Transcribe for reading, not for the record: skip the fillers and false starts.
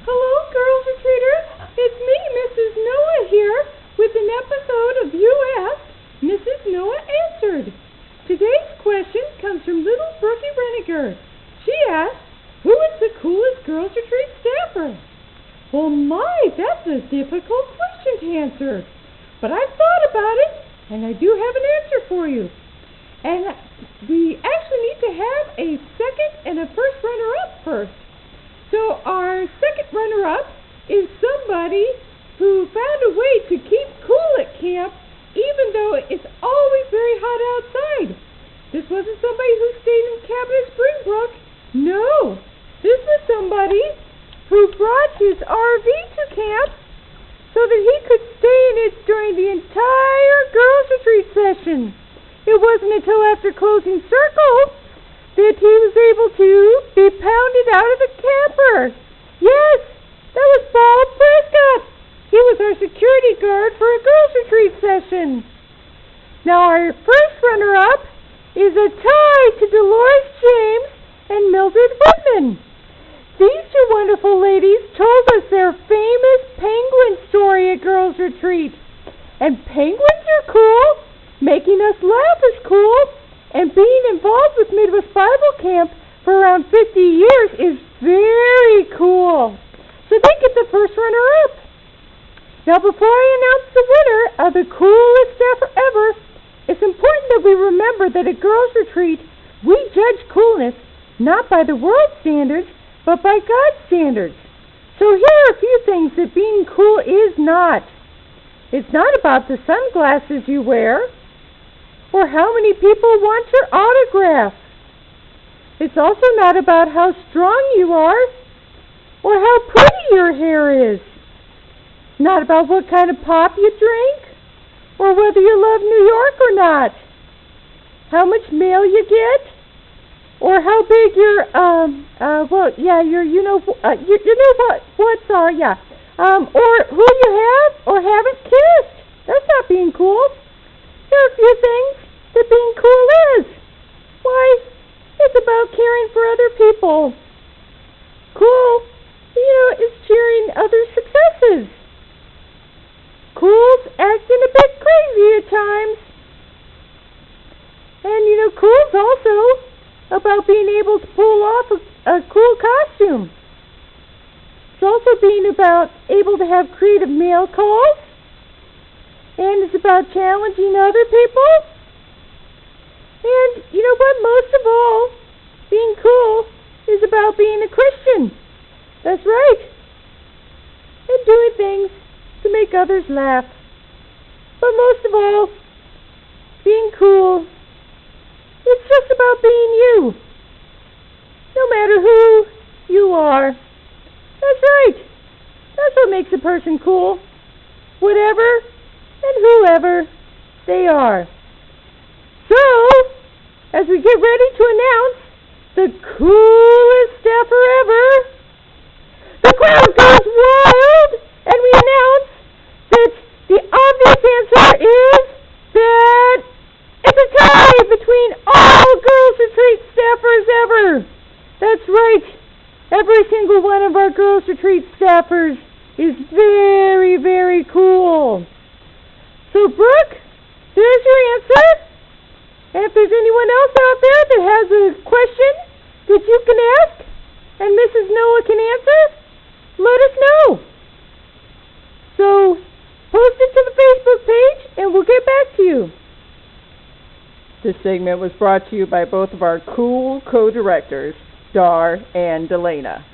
Hello, girls retreaters. It's me, Mrs. Noah here, with an episode of You Asked, Mrs. Noah Answered. Today's question comes from little Brookie Reniger. She asked, who is the coolest girls retreat staffer? Well, that's a difficult question to answer. But I've thought about it, and I do have an answer for you. And we actually need to have a second and a first runner-up first. So our second runner-up is somebody who found a way to keep cool at camp even though it's always very hot outside. This wasn't somebody who stayed in cabin at Springbrook. No, this was somebody who brought his RV to camp so that he could stay in it during the entire girls' retreat session. It wasn't until after closing circle that he was able to be pounded out of the camper. Yes, that was Bob Prescott. He was our security guard for a girls' retreat session. Now our first runner-up is a tie to Dolores James and Mildred Whitman. These two wonderful ladies told us their famous penguin story at girls' retreat. And penguins are cool, making us laugh is cool, and being involved with Midwest Bible Camp for around 50 years is very cool. So they get the first runner-up. Now before I announce the winner of the coolest staffer ever, it's important that we remember that at girls' retreat, we judge coolness not by the world standards, but by God's standards. So here are a few things that being cool is not. It's not about the sunglasses you wear, or how many people want your autograph. It's also not about how strong you are, or how pretty your hair is. Not about what kind of pop you drink, or whether you love New York or not. How much mail you get, or how big your or who you have or haven't kissed. That's not being cool. There are a few things that being cool is. Why, it's about caring for other people. Cool, is cheering others' successes. Cool's acting a bit crazy at times. And cool's also about being able to pull off a cool costume. It's also being about able to have creative mail calls. And it's about challenging other people. And you know what? Most of all, being cool is about being a Christian. That's right. And doing things to make others laugh. But most of all, being cool, it's just about being you. No matter who you are. That's right. That's what makes a person cool. Whatever and whoever they are. So, as we get ready to announce the coolest staffer ever, the crowd goes wild, and we announce that the obvious answer is that it's a tie between all girls' retreat staffers ever. That's right. Every single one of our girls' retreat staffers is very, very cool. So, Brooke, there's your answer. And if there's anyone else out there that has a question that you can ask and Mrs. Noah can answer, let us know. So, post it to the Facebook page and we'll get back to you. This segment was brought to you by both of our cool co-directors, Dar and Delana.